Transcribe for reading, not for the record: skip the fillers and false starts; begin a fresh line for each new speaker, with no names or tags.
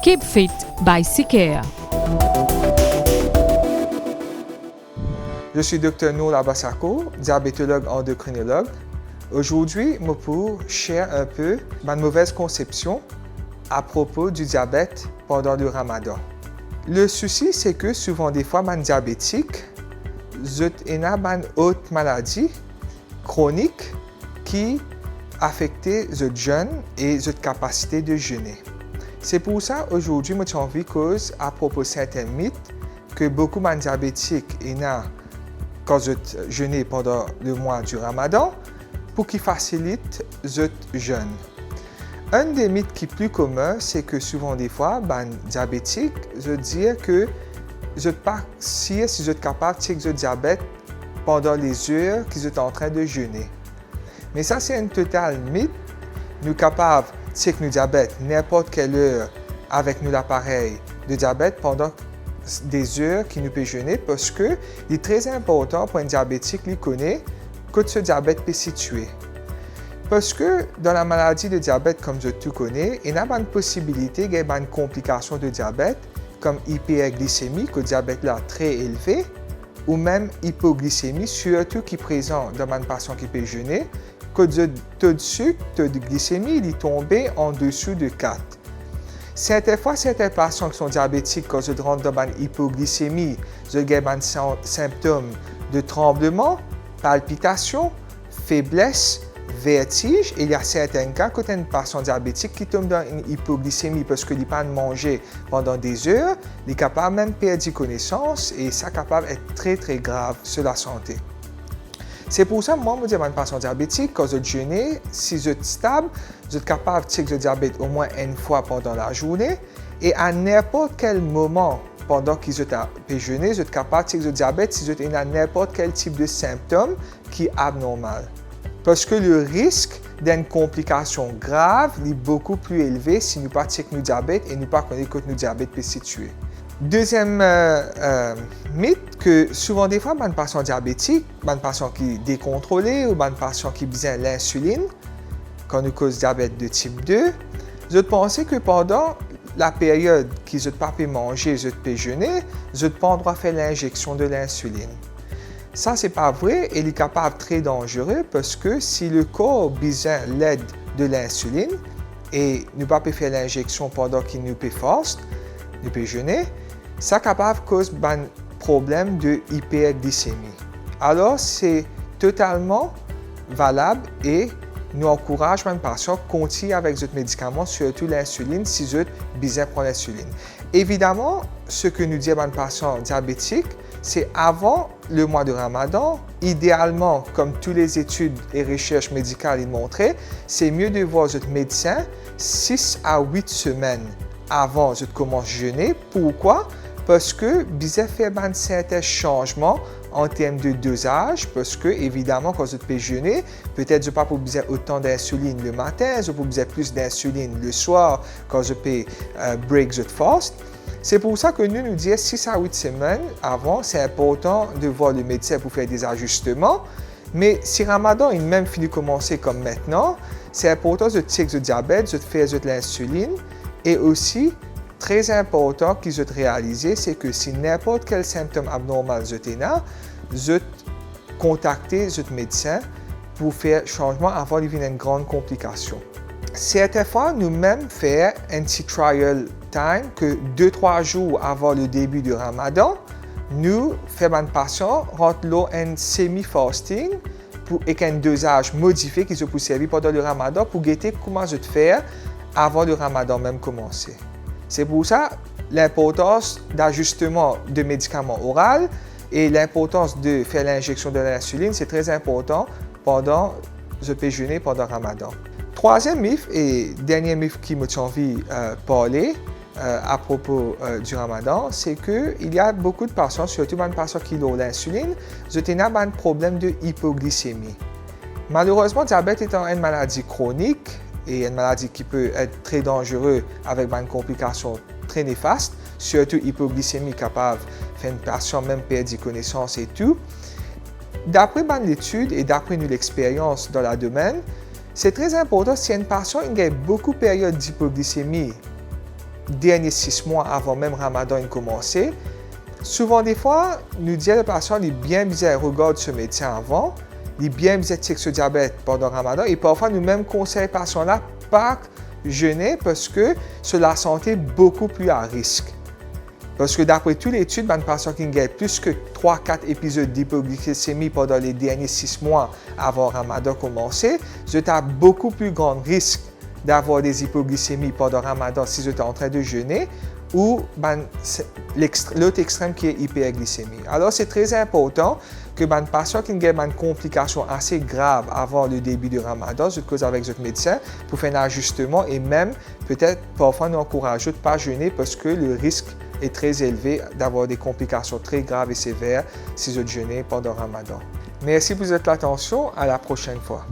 Keep Fit by CKEA.
Je suis Dr Nour Labasako, diabétologue endocrinologue. Aujourd'hui, je pour share un peu ma mauvaise conception à propos du diabète pendant le ramadan. Le souci, c'est que souvent des fois, les diabétiques ont une autre maladie chronique qui affecte le jeûne et la capacité de jeûner. C'est pour ça aujourd'hui, je suis envie de cause à propos de certains mythes que beaucoup de diabétiques ont quand ils jeûnent pendant le mois du ramadan pour qu'ils facilitent le jeûne. Un des mythes qui est plus commun, c'est que souvent des fois, les diabétiques disent que vous n'êtes pas si vous êtes capable de checker le diabète pendant les heures qu'ils sont en train de jeûner. Mais ça, c'est un total mythe. Nous sommes capables de checker le diabète n'importe quelle heure avec l'appareil de diabète pendant des heures qui nous peut jeûner parce que il est très important pour un diabétique qui connaît que ce diabète peut se situer. Parce que dans la maladie de diabète, comme je tout connais, il y a une possibilité qu'il y ait une complication de diabète comme hyperglycémie, que le diabète là très élevé, ou même hypoglycémie, surtout qui est présent dans un patient qui peut jeûner, que le taux de sucre, le taux de glycémie, il est tombé en dessous de 4. Certaines fois, certains patients qui sont diabétiques, quand ils rentrent dans une hypoglycémie, ils ont des symptômes de tremblement, palpitation, faiblesse, vertige. Et il y a certains cas quand un patient diabétique qui tombe dans une hypoglycémie parce qu'il n'a pas mangé pendant des heures, il est capable même de perdre connaissance et ça est capable d'être très très grave sur la santé. C'est pour ça que moi, je dis à un patient diabétique, quand vous jeûnez, si vous êtes stable, vous êtes capable de checker le diabète au moins une fois pendant la journée et à n'importe quel moment pendant que vous êtes jeûner, vous êtes capable de checker le diabète si vous êtes à n'importe quel type de symptôme qui est abnormal. Parce que le risque d'une complication grave est beaucoup plus élevé si nous ne checkons pas le diabète et nous ne connaissons pas que le diabète peut se situer. Deuxième mythe, que souvent des fois, les patients diabétiques, les patients qui sont décontrôlés ou les patients qui ont besoin de l'insuline, quand nous causons diabète de type 2, vous pensez que pendant la période qu'ils n'ont pas pu manger, ils n'ont pas pu jeûner, ils n'ont pas le droit de faire l'injection de l'insuline. Ça, ce n'est pas vrai et il est capable très dangereux parce que si le corps a besoin de l'aide de l'insuline et nous ne pouvons pas faire l'injection pendant qu'il nous peut force, nous peut jeûner, ça est capable de causer un problème de hyperglycémie. Alors, c'est totalement valable et nous encourageons les patients à continuer avec les médicaments, surtout l'insuline, si vous avez besoin de prendre l'insuline. Évidemment, ce que nous disons à les patients diabétiques, c'est avant le mois de Ramadan, idéalement, comme toutes les études et recherches médicales l'ont montré, c'est mieux de voir votre médecin 6 à 8 semaines avant de commencer à jeûner. Pourquoi? Parce que vous avez fait certains changements en termes de dosage, parce que, évidemment, quand vous pouvez jeûner, peut-être vous n'avez pas besoin autant d'insuline le matin, vous avez besoin plus d'insuline le soir quand vous pouvez break votre fast. C'est pour ça que nous disons 6 à 8 semaines avant, c'est important de voir le médecin pour faire des ajustements. Mais si Ramadan est même fini de commencer comme maintenant, c'est important de checker le diabète, de faire de l'insuline. Et aussi, très important qu'ils ont réalisé, c'est que si n'importe quel symptôme abnormal vous avez, vous contactez votre médecin pour faire changement avant qu'il y ait une grande complication. Certaines fois, nous-mêmes faisons un petit trial time que 2-3 jours avant le début du Ramadan, nous faisons un patient rentre un semi-fasting avec un dosage modifié qui peut servir pendant le Ramadan pour guetter comment je faire avant le Ramadan même commencer. C'est pour ça l'importance d'ajustement de médicaments oraux et l'importance de faire l'injection de l'insuline, c'est très important pendant le jeûner pendant le Ramadan. Troisième mythe et dernier mythe qui m'a envie de parler à propos du Ramadan, c'est qu'il y a beaucoup de patients, surtout les patients qui ont l'insuline, qui ont un problème de hypoglycémie. Malheureusement, le diabète étant une maladie chronique et une maladie qui peut être très dangereuse avec une complication très néfaste, surtout hypoglycémie capable de faire une patient même perdre connaissance et tout. D'après l'étude et d'après l'expérience dans le domaine, c'est très important si un patient a beaucoup de périodes d'hypoglycémie derniers 6 mois avant même Ramadan de commencer. Souvent, des fois, nous disons le patient est bien bizarre, regarde ce médecin avant, il est bien bizarre checker ce diabète pendant Ramadan et parfois nous-mêmes conseillons les patients-là pas jeûner parce que c'est la santé beaucoup plus à risque. Parce que d'après toutes les études, un patient qui a plus que 3-4 épisodes d'hypoglycémie pendant les derniers 6 mois avant Ramadan commencer, vous avez beaucoup plus grand risque d'avoir des hypoglycémies pendant Ramadan si vous êtes en train de jeûner ou l'autre extrême qui est hyperglycémie. Alors, c'est très important que un patient qui a une complication assez grave avant le début du Ramadan, je cause avec votre médecin pour faire un ajustement et même peut-être parfois nous encourager de ne pas jeûner parce que le risque est très élevé d'avoir des complications très graves et sévères si vous jeûnez pendant Ramadan. Merci pour votre attention. À la prochaine fois.